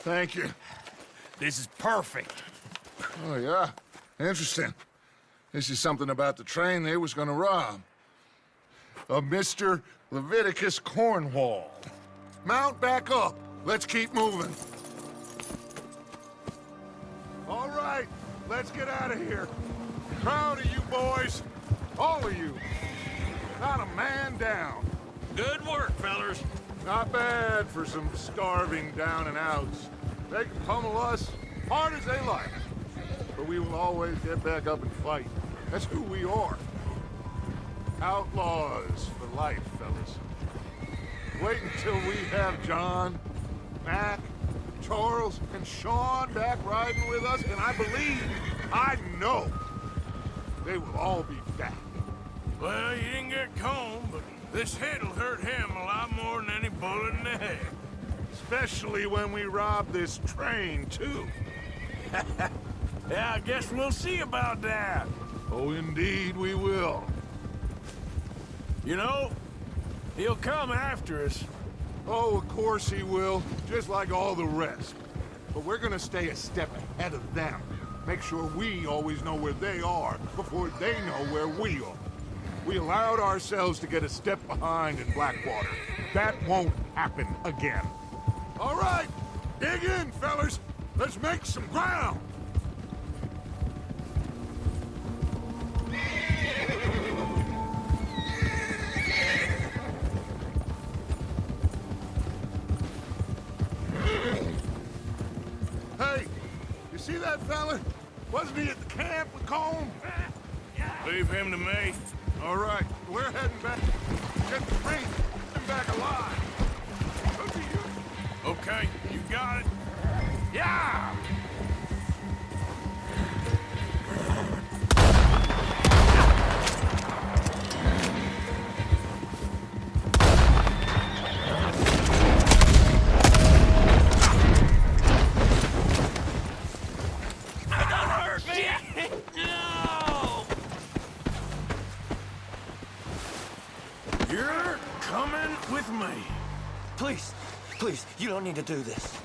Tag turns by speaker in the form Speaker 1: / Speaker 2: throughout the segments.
Speaker 1: Thank you.
Speaker 2: This is perfect.
Speaker 1: Oh, yeah? Interesting. This is something about the train they was gonna rob. Of Mr. Leviticus Cornwall. Mount back up. Let's keep moving. All right, let's get out of here. Proud of you boys. All of you. Not a man down.
Speaker 2: Good work, fellers.
Speaker 1: Not bad for some starving down and outs. They can pummel us hard as they like. But we will always get back up and fight. That's who we are. Outlaws for life, fellas. Wait until we have John, Mac, Charles, and Sean back riding with us, and I know, they will all be back.
Speaker 2: Well, you didn't get Combe, but this hit'll hurt him a lot more than any bullet in the head.
Speaker 1: Especially when we rob this train, too.
Speaker 2: Yeah, I guess we'll see about that.
Speaker 1: Oh, indeed we will.
Speaker 2: You know, he'll come after us.
Speaker 1: Oh, of course he will, just like all the rest. But we're gonna stay a step ahead of them. Make sure we always know where they are before they know where we are. We allowed ourselves to get a step behind in Blackwater. That won't happen again. All right, dig in, fellas. Let's make some ground. Hey, you see that fella? Wasn't he at the camp with Combe?
Speaker 2: Leave him to me.
Speaker 1: All right, we're heading back. Get the train back alive. Over you.
Speaker 2: Okay, you got it.
Speaker 1: Yeah!
Speaker 2: You're coming with me.
Speaker 3: Please, please, you don't need to do this.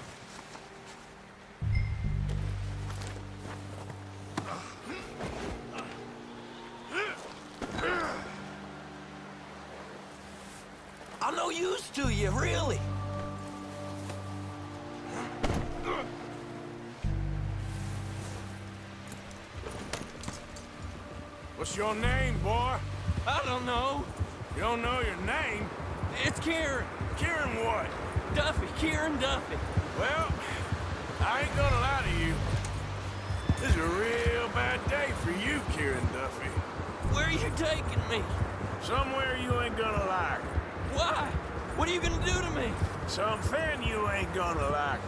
Speaker 3: I'm no use to you, really.
Speaker 2: What's your name, boy?
Speaker 3: I don't know.
Speaker 2: You don't know your name?
Speaker 3: It's Kieran.
Speaker 2: Kieran what?
Speaker 3: Duffy, Kieran Duffy.
Speaker 2: Well, I ain't gonna lie to you. This is a real bad day for you, Kieran Duffy.
Speaker 3: Where are you taking me?
Speaker 2: Somewhere you ain't gonna like.
Speaker 3: Why? What are you gonna do to me?
Speaker 2: Something you ain't gonna like.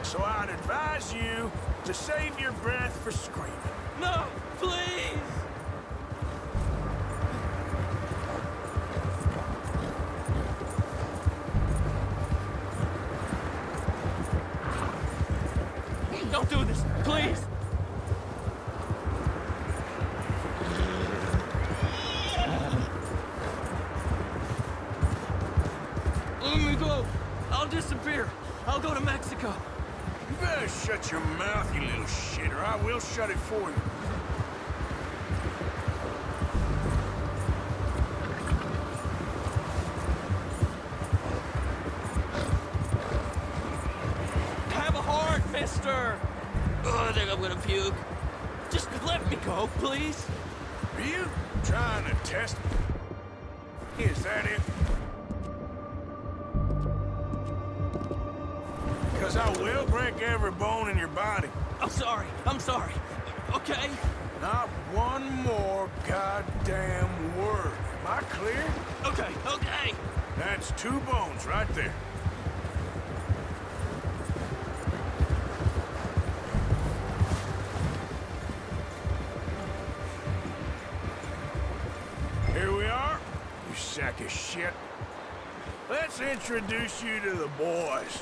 Speaker 2: So I'd advise you to save your breath for screaming.
Speaker 3: No, please. Don't do this, please. Let me go. I'll disappear. I'll go to Mexico.
Speaker 2: You better shut your mouth, you little shit, or I will shut it for you.
Speaker 3: Have a heart, mister. Oh, I think I'm gonna puke. Just let me go, please.
Speaker 2: Are you trying to test me? Is that it? Because I will break every bone in your body.
Speaker 3: I'm sorry. I'm sorry. Okay?
Speaker 2: Not one more goddamn word. Am I clear?
Speaker 3: Okay, okay.
Speaker 2: That's 2 bones right there. Here we are, you sack of shit. Let's introduce you to the boys.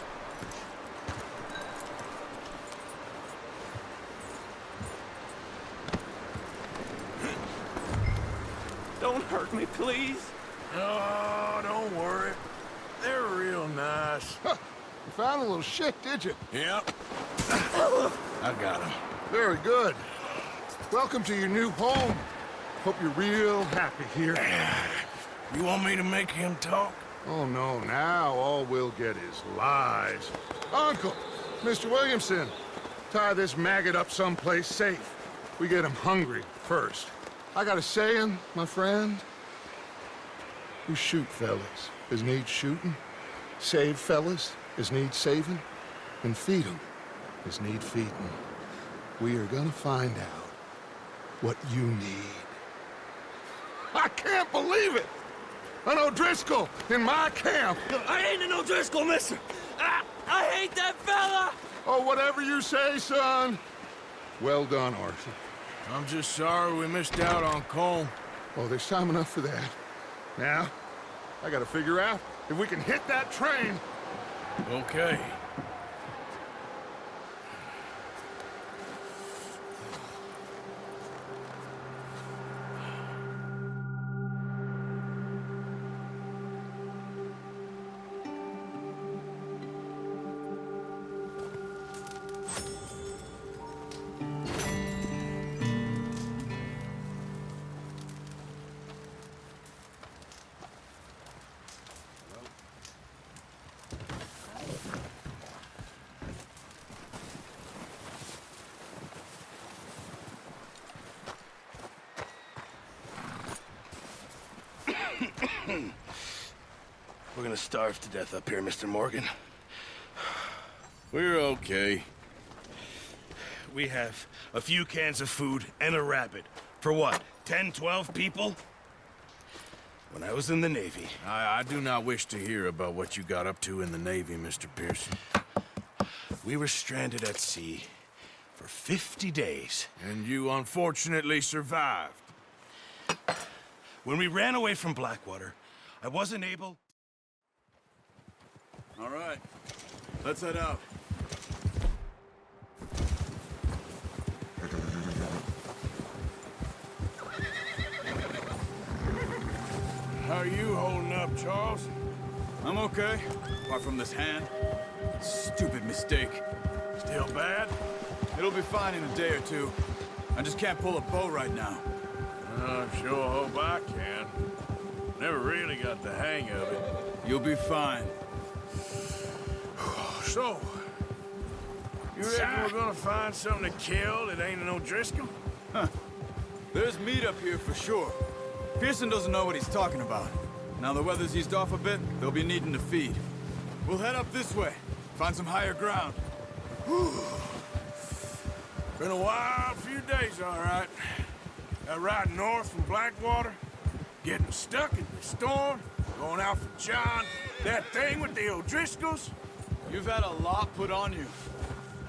Speaker 3: Don't hurt me, please.
Speaker 2: Oh, don't worry. They're real nice.
Speaker 1: You found a little shit, did you?
Speaker 2: Yep. I got him.
Speaker 1: Very good. Welcome to your new home. Hope you're real happy here.
Speaker 2: You want me to make him talk?
Speaker 1: Oh, no, now all we'll get is lies. Uncle, Mr. Williamson, tie this maggot up someplace safe. We get him hungry first. I got a saying, my friend. We shoot fellas as need shooting, save fellas as need saving, and feed 'em as need feeding. We are gonna find out what you need. I can't believe it! An O'Driscoll in my camp!
Speaker 3: I ain't an O'Driscoll, mister! I hate that fella!
Speaker 1: Oh, whatever you say, son. Well done, Arthur.
Speaker 2: I'm just sorry we missed out on Colm.
Speaker 1: Oh, there's time enough for that. Now, I gotta figure out if we can hit that train.
Speaker 2: Okay. We're gonna starve to death up here, Mr. Morgan. We're okay. We have a few cans of food and a rabbit. For what, 10, 12 people? When I was in the Navy... I do not wish to hear about what you got up to in the Navy, Mr. Pearson. We were stranded at sea for 50 days. And you unfortunately survived. When we ran away from Blackwater, I wasn't able...
Speaker 4: All right, let's head out.
Speaker 2: How are you holding up, Charles?
Speaker 4: I'm okay, apart from this hand. Stupid mistake.
Speaker 2: Still bad?
Speaker 4: It'll be fine in a day or two. I just can't pull a bow right now.
Speaker 2: I sure hope I can. Never really got the hang of it.
Speaker 4: You'll be fine.
Speaker 2: So, you reckon we're gonna find something to kill that ain't an O'Driscoll?
Speaker 4: Huh. There's meat up here for sure. Pearson doesn't know what he's talking about. Now the weather's eased off a bit, they'll be needing to feed. We'll head up this way, find some higher ground.
Speaker 2: Been a wild few days, all right. That ride north from Blackwater, getting stuck in the storm, going out for John, that thing with the O'Driscolls.
Speaker 4: You've had a lot put on you.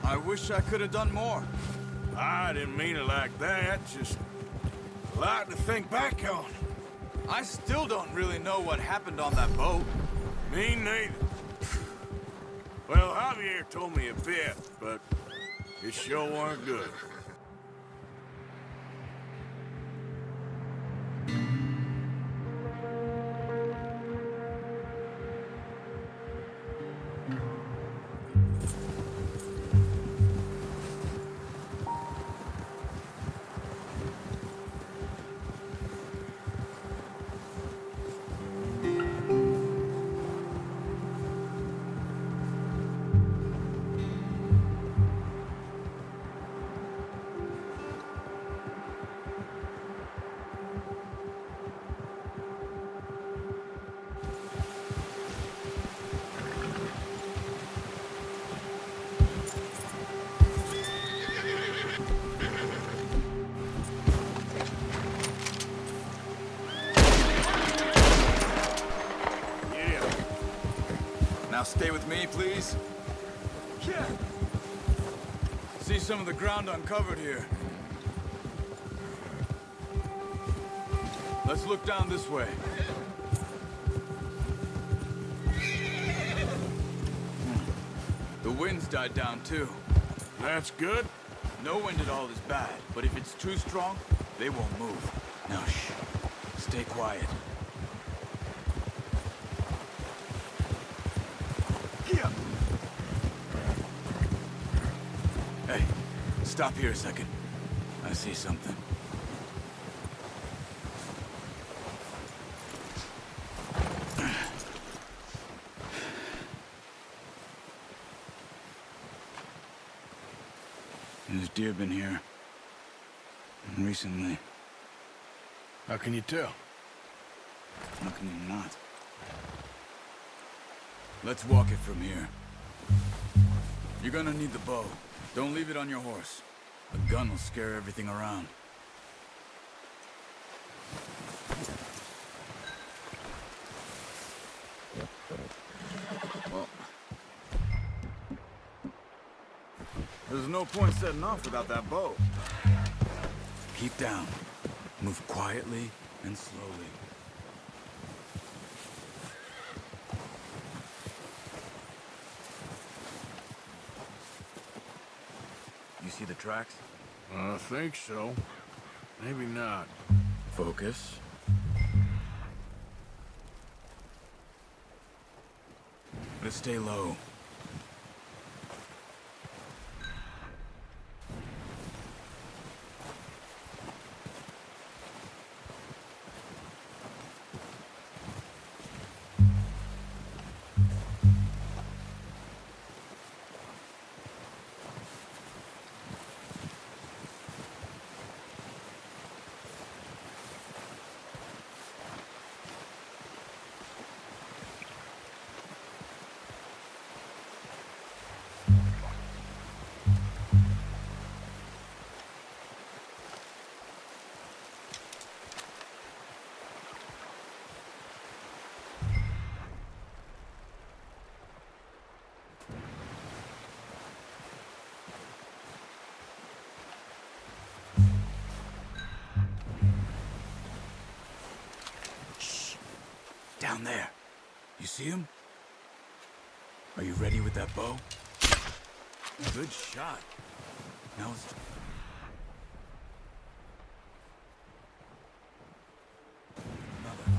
Speaker 4: I wish I could have done more.
Speaker 2: I didn't mean it like that, just a lot to think back on.
Speaker 4: I still don't really know what happened on that boat.
Speaker 2: Me neither. Well, Javier told me a bit, but it sure weren't good.
Speaker 4: Now stay with me, please. Yeah. See some of the ground uncovered here. Let's look down this way. The wind's died down too.
Speaker 2: That's good.
Speaker 4: No wind at all is bad, but if it's too strong, they won't move. Now shh. Stay quiet. Hey, stop here a second. I see something. There's deer been here. Recently.
Speaker 2: How can you tell?
Speaker 4: How can you not? Let's walk it from here. You're gonna need the bow. Don't leave it on your horse. A gun will scare everything around. Well, there's no point setting off without that bow. Keep down. Move quietly and slowly. You see the tracks?
Speaker 2: I think so. Maybe not.
Speaker 4: Focus. Let's stay low. Down there. You see him? Are you ready with that bow? Good shot. Now let's... Another.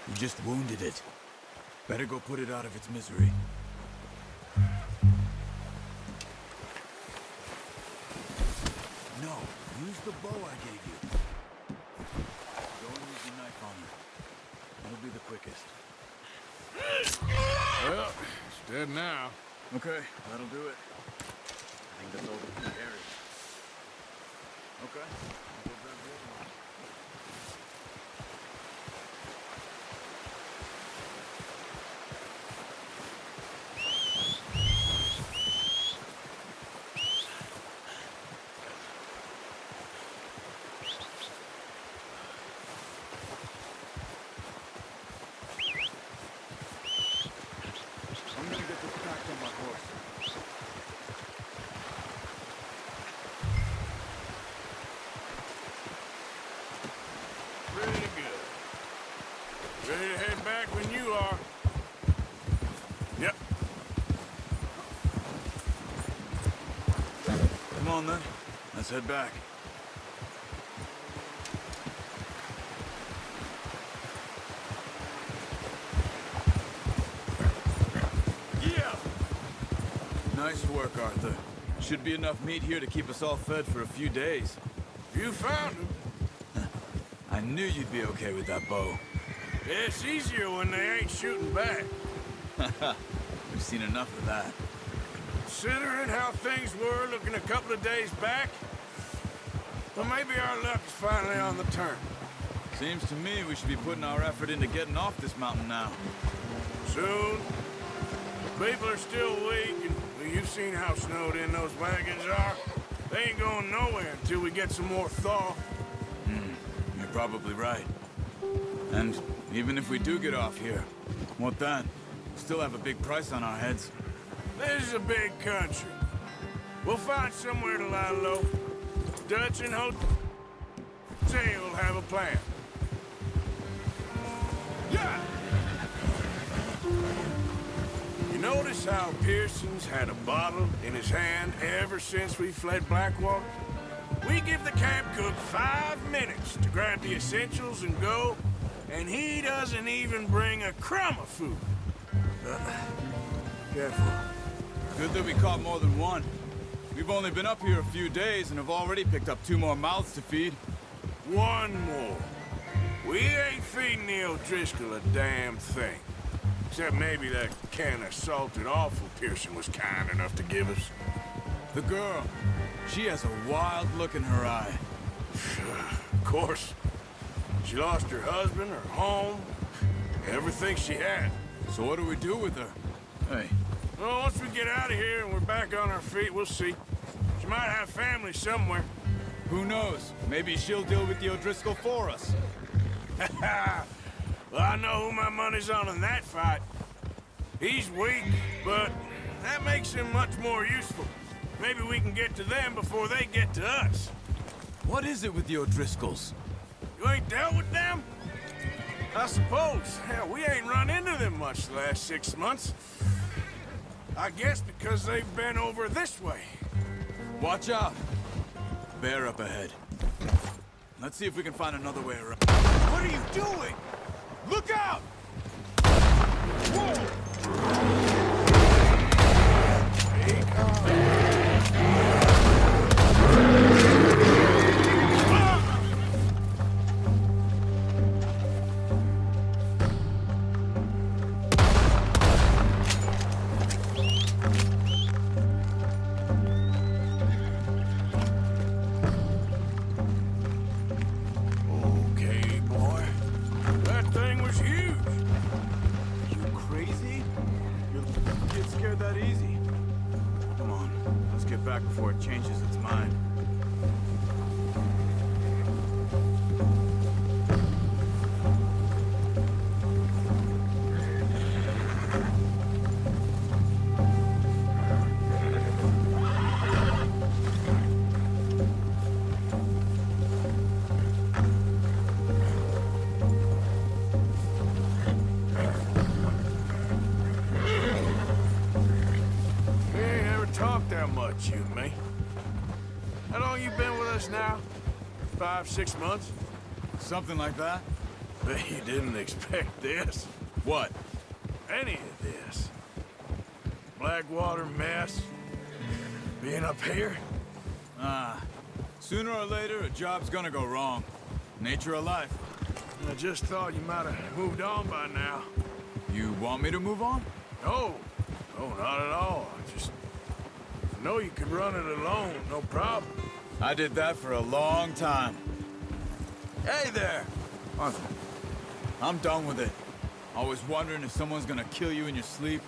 Speaker 4: You just wounded it. Better go put it out of its misery. No, use the bow I gave you. Don't use the knife on her. It'll be the quickest.
Speaker 2: Well, it's dead now.
Speaker 4: Okay, that'll do it. I think that's all the key areas. Okay, I'll go grab the other one. I'm gonna get this packed on my horse.
Speaker 2: Pretty good. Ready to head back when you are. Yep.
Speaker 4: Come on then, let's head back.
Speaker 2: Yeah!
Speaker 4: Nice work, Arthur. Should be enough meat here to keep us all fed for a few days.
Speaker 2: You found him.
Speaker 4: I knew you'd be okay with that bow.
Speaker 2: It's easier when they ain't shooting back.
Speaker 4: We've seen enough of that.
Speaker 2: Considering how things were looking a couple of days back, well, maybe our luck is finally on the turn.
Speaker 4: Seems to me we should be putting our effort into getting off this mountain now.
Speaker 2: Soon. People are still weak, and well, you've seen how snowed in those wagons are. They ain't going nowhere until we get some more thaw.
Speaker 4: You're probably right. And even if we do get off here, what then? We still have a big price on our heads.
Speaker 2: This is a big country. We'll find somewhere to lie low. Dutch and Jose will have a plan. Yeah! You notice how Pearson's had a bottle in his hand ever since we fled Blackwater? We give the camp cook 5 minutes to grab the essentials and go, and he doesn't even bring a crumb of food. Careful.
Speaker 4: Good that we caught more than one. We've only been up here a few days and have already picked up 2 more mouths to feed.
Speaker 2: One more. We ain't feeding the O'Driscoll a damn thing. Except maybe that can of salted offal Pearson was kind enough to give us.
Speaker 4: The girl, she has a wild look in her eye.
Speaker 2: Of course. She lost her husband, her home, everything she had.
Speaker 4: So what do we do with her? Hey.
Speaker 2: Well, once we get out of here and we're back on our feet, we'll see. She might have family somewhere.
Speaker 4: Who knows? Maybe she'll deal with the O'Driscoll for us.
Speaker 2: Well, I know who my money's on in that fight. He's weak, but that makes him much more useful. Maybe we can get to them before they get to us.
Speaker 4: What is it with the O'Driscolls?
Speaker 2: You ain't dealt with them? I suppose. Hell, we ain't run into them much the last 6 months. I guess because they've been over this way.
Speaker 4: Watch out! Bear up ahead. Let's see if we can find another way around.
Speaker 2: What are you doing? Look out! Whoa! Okay, boy. That thing was huge.
Speaker 4: You crazy? You get scared that easy? Come on, let's get back before it changes its mind.
Speaker 2: We ain't ever talked that much, you and me. How long you been with us now? 5, 6 months?
Speaker 4: Something like that?
Speaker 2: Bet you didn't expect this.
Speaker 4: What?
Speaker 2: Any of this. Blackwater mess. Being up here.
Speaker 4: Sooner or later, a job's gonna go wrong. Nature of life.
Speaker 2: I just thought you might have moved on by now.
Speaker 4: You want me to move on?
Speaker 2: No. No, not at all. I know you could run it alone, no problem.
Speaker 4: I did that for a long time. Hey there! Arthur. I'm done with it. Always wondering if someone's gonna kill you in your sleep.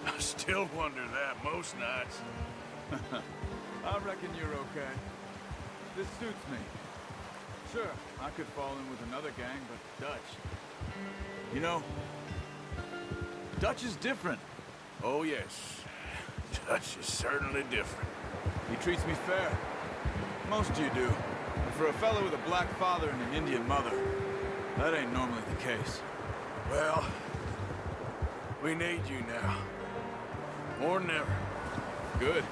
Speaker 2: I still wonder that most nights.
Speaker 4: I reckon you're okay. This suits me. Sure, I could fall in with another gang, but Dutch. You know, Dutch is different.
Speaker 2: Oh, yes. Dutch is certainly different.
Speaker 4: He treats me fair. Most of you do. But for a fellow with a black father and an Indian mother, that ain't normally the case.
Speaker 2: Well, we need you now. More than ever.
Speaker 4: Good.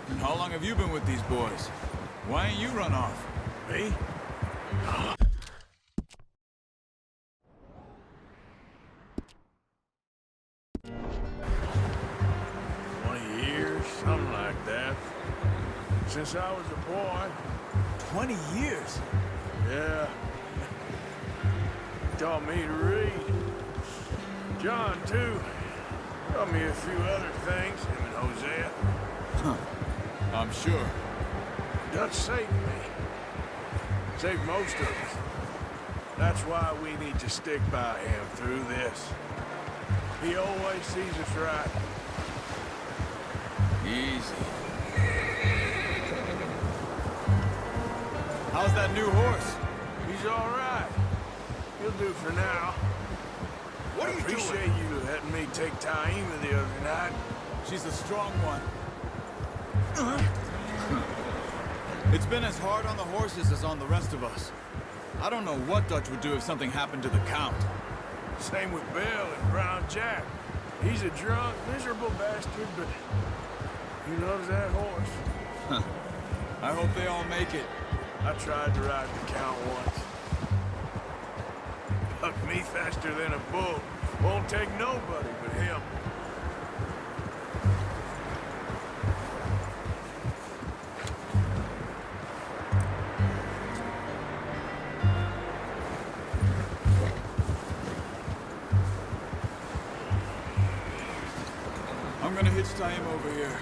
Speaker 4: And how long have you been with these boys? Why ain't you run off?
Speaker 2: Me? 20 years, something like that. Since I was a boy.
Speaker 4: 20 years?
Speaker 2: Yeah. Taught me to read. John, too. Taught me a few other things, him and Hosea.
Speaker 4: I'm sure.
Speaker 2: Dutch saved me. Saved most of us. That's why we need to stick by him through this. He always sees us right.
Speaker 4: Easy. How's that new horse?
Speaker 2: He's all right. He'll do for now.
Speaker 1: What are you doing?
Speaker 2: Appreciate you letting me take Taima the other night.
Speaker 4: She's a strong one. It's been as hard on the horses as on the rest of us. I don't know what Dutch would do if something happened to the Count.
Speaker 2: Same with Bill and Brown Jack. He's a drunk, miserable bastard, but he loves that horse.
Speaker 4: I hope they all make it.
Speaker 2: I tried to ride the Count once. Bucked me faster than a bull. Won't take nobody but him.
Speaker 4: I'm gonna hitch Taima over here.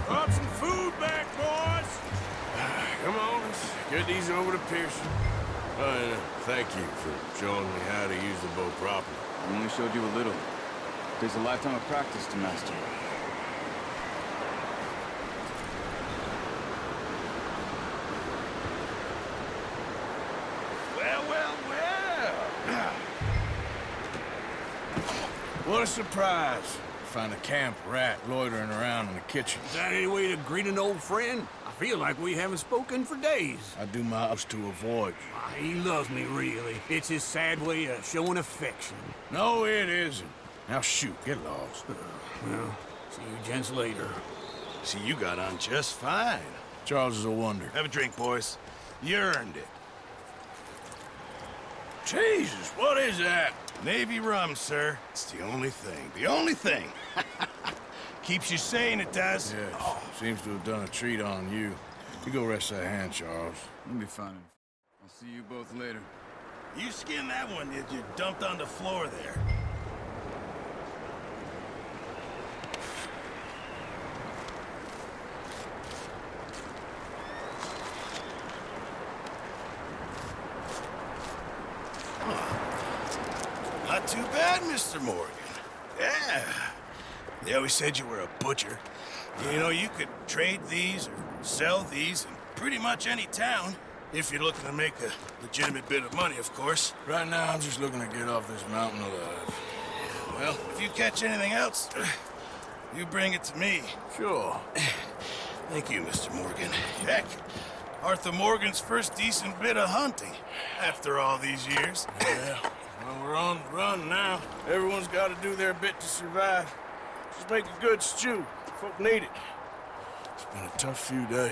Speaker 2: Brought some food back, boys. Come on, let's get these over to Pearson.
Speaker 5: Thank you for showing me how to use the boat properly.
Speaker 4: I only showed you a little. Takes a lifetime of practice to master.
Speaker 2: Well. What a surprise. Find a camp rat loitering around in the kitchen.
Speaker 6: Is that any way to greet an old friend? I feel like we haven't spoken for days.
Speaker 2: I do my utmost to avoid you.
Speaker 6: Why, he loves me, really. It's his sad way of showing affection.
Speaker 2: No, it isn't. Now shoot, get lost.
Speaker 6: Well, see you gents later.
Speaker 2: See, you got on just fine. Charles is a wonder.
Speaker 7: Have a drink, boys. You earned it.
Speaker 2: Jesus, what is that?
Speaker 7: Navy rum, sir. It's the only thing. The only thing. Keeps you sane, it does.
Speaker 2: Yes, seems to have done a treat on you. You go rest that hand, Charles.
Speaker 4: You'll be fine. I'll see you both later.
Speaker 7: You skinned that one that you dumped on the floor there. Not too bad, Mr. Morgan. Yeah. They always said you were a butcher. You know, you could trade these or sell these in pretty much any town. If you're looking to make a legitimate bit of money, of course.
Speaker 2: Right now, I'm just looking to get off this mountain alive.
Speaker 7: Well, if you catch anything else, you bring it to me.
Speaker 2: Sure.
Speaker 7: Thank you, Mr. Morgan. Heck, Arthur Morgan's first decent bit of hunting after all these years.
Speaker 2: Yeah. Well, we're on the run now. Everyone's got to do their bit to survive. Just make a good stew. Folk need it. It's been a tough few days.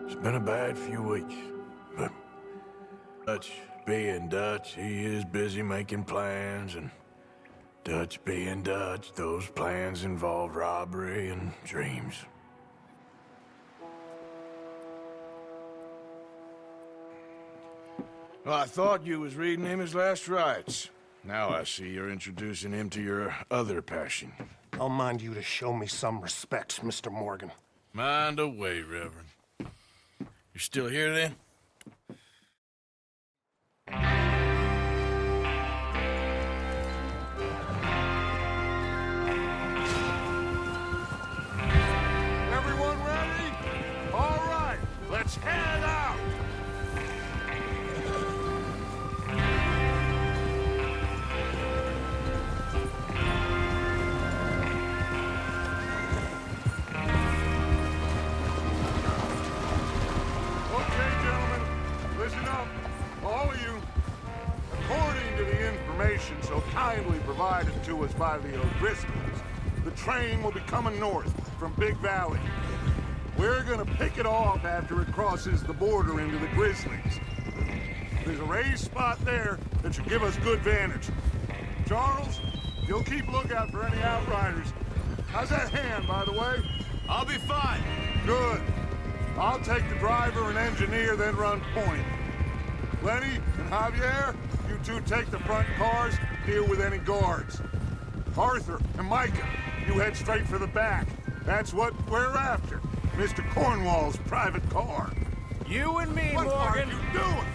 Speaker 2: It's been a bad few weeks, but Dutch being Dutch, he is busy making plans, and Dutch being Dutch, those plans involve robbery and dreams. Well, I thought you was reading him his last rites. Now I see you're introducing him to your other passion.
Speaker 8: I'll mind you to show me some respect, Mr. Morgan.
Speaker 2: Mind away, Reverend. You're still here, then?
Speaker 1: Everyone ready? All right, let's head out! Okay, gentlemen, listen up, all of you. According to the information so kindly provided to us by the O'Driscolls, the train will be coming north from Big Valley. We're gonna pick it off after it crosses the border into the Grizzlies. There's a raised spot there that should give us good vantage. Charles, you'll keep lookout for any outriders. How's that hand, by the way?
Speaker 4: I'll be fine.
Speaker 1: Good. I'll take the driver and engineer, then run point. Lenny and Javier, you two take the front cars, deal with any guards. Arthur and Micah, you head straight for the back. That's what we're after. Mr. Cornwall's private car.
Speaker 9: You and me,
Speaker 1: What are
Speaker 9: Morgan.
Speaker 1: you doing?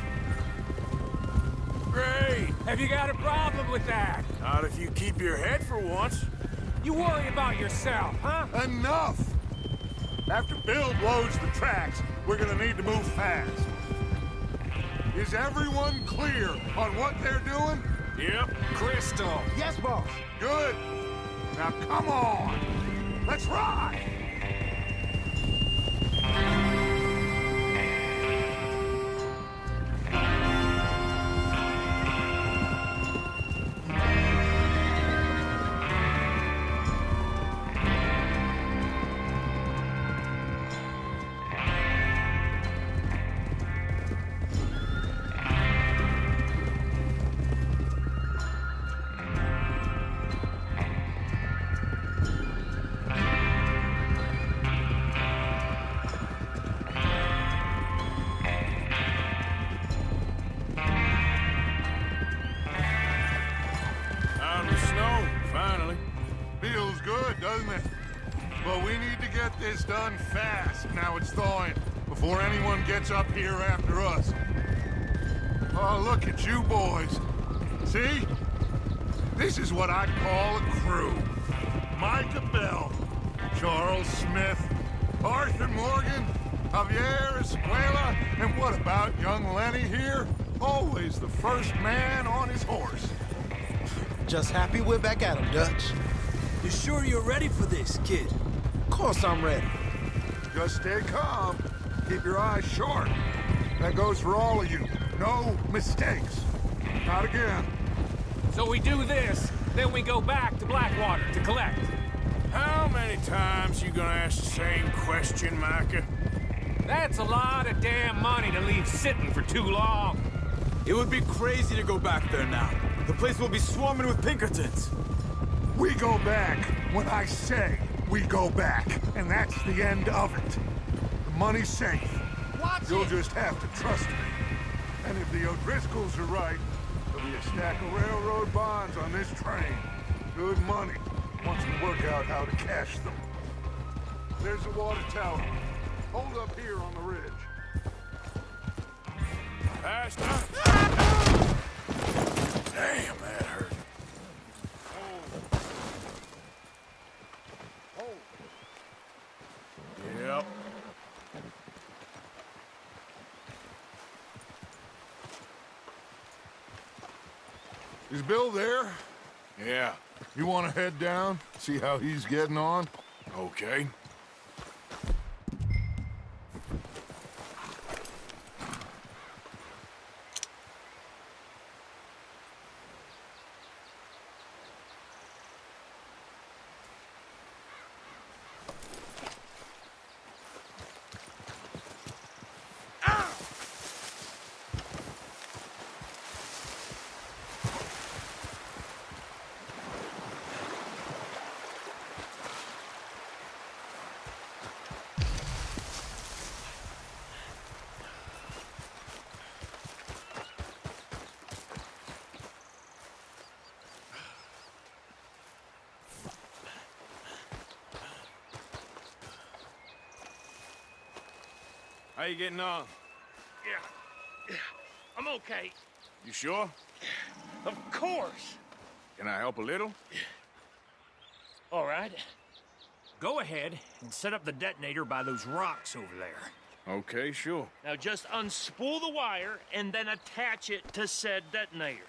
Speaker 9: Great. Have you got a problem with that?
Speaker 4: Not if you keep your head for once.
Speaker 9: You worry about yourself, huh?
Speaker 1: Enough! After Bill blows the tracks, we're gonna need to move fast. Is everyone clear on what they're doing?
Speaker 4: Yep.
Speaker 9: Crystal.
Speaker 8: Yes, boss.
Speaker 1: Good. Now come on. Let's ride.
Speaker 5: Out in the snow, finally.
Speaker 1: Feels good, doesn't it? But we need to get this done fast. Now it's thawing, before anyone gets up here after us. Oh, look at you boys. See? This is what I call a crew. Micah Bell, Charles Smith, Arthur Morgan, Javier Escuela, and what about young Lenny here? Always the first man on his horse.
Speaker 10: Just happy we're back at him, Dutch.
Speaker 9: You sure you're ready for this, kid?
Speaker 10: Of course I'm ready.
Speaker 1: Just stay calm. Keep your eyes sharp. That goes for all of you. No mistakes. Not again.
Speaker 9: So we do this, then we go back to Blackwater to collect.
Speaker 5: How many times you gonna ask the same question, Micah?
Speaker 9: That's a lot of damn money to leave sitting for too long.
Speaker 4: It would be crazy to go back there now. The place will be swarming with Pinkertons.
Speaker 1: We go back when I say we go back. And that's the end of it. The money's safe. You'll just have to trust me. And if the O'Driscolls are right, there'll be a stack of railroad bonds on this train. Good money, once we work out how to cash them. There's the water tower. Hold up here on the ridge.
Speaker 5: Fast up. Damn, that hurt. Yep.
Speaker 1: Is Bill there?
Speaker 5: Yeah.
Speaker 1: You want to head down, see how he's getting on?
Speaker 5: Okay. How you getting on?
Speaker 2: Yeah. I'm okay.
Speaker 5: You sure?
Speaker 2: Of course.
Speaker 5: Can I help a little?
Speaker 3: All right. Go ahead and set up the detonator by those rocks over there.
Speaker 5: Okay, sure.
Speaker 3: Now just unspool the wire and then attach it to said detonator.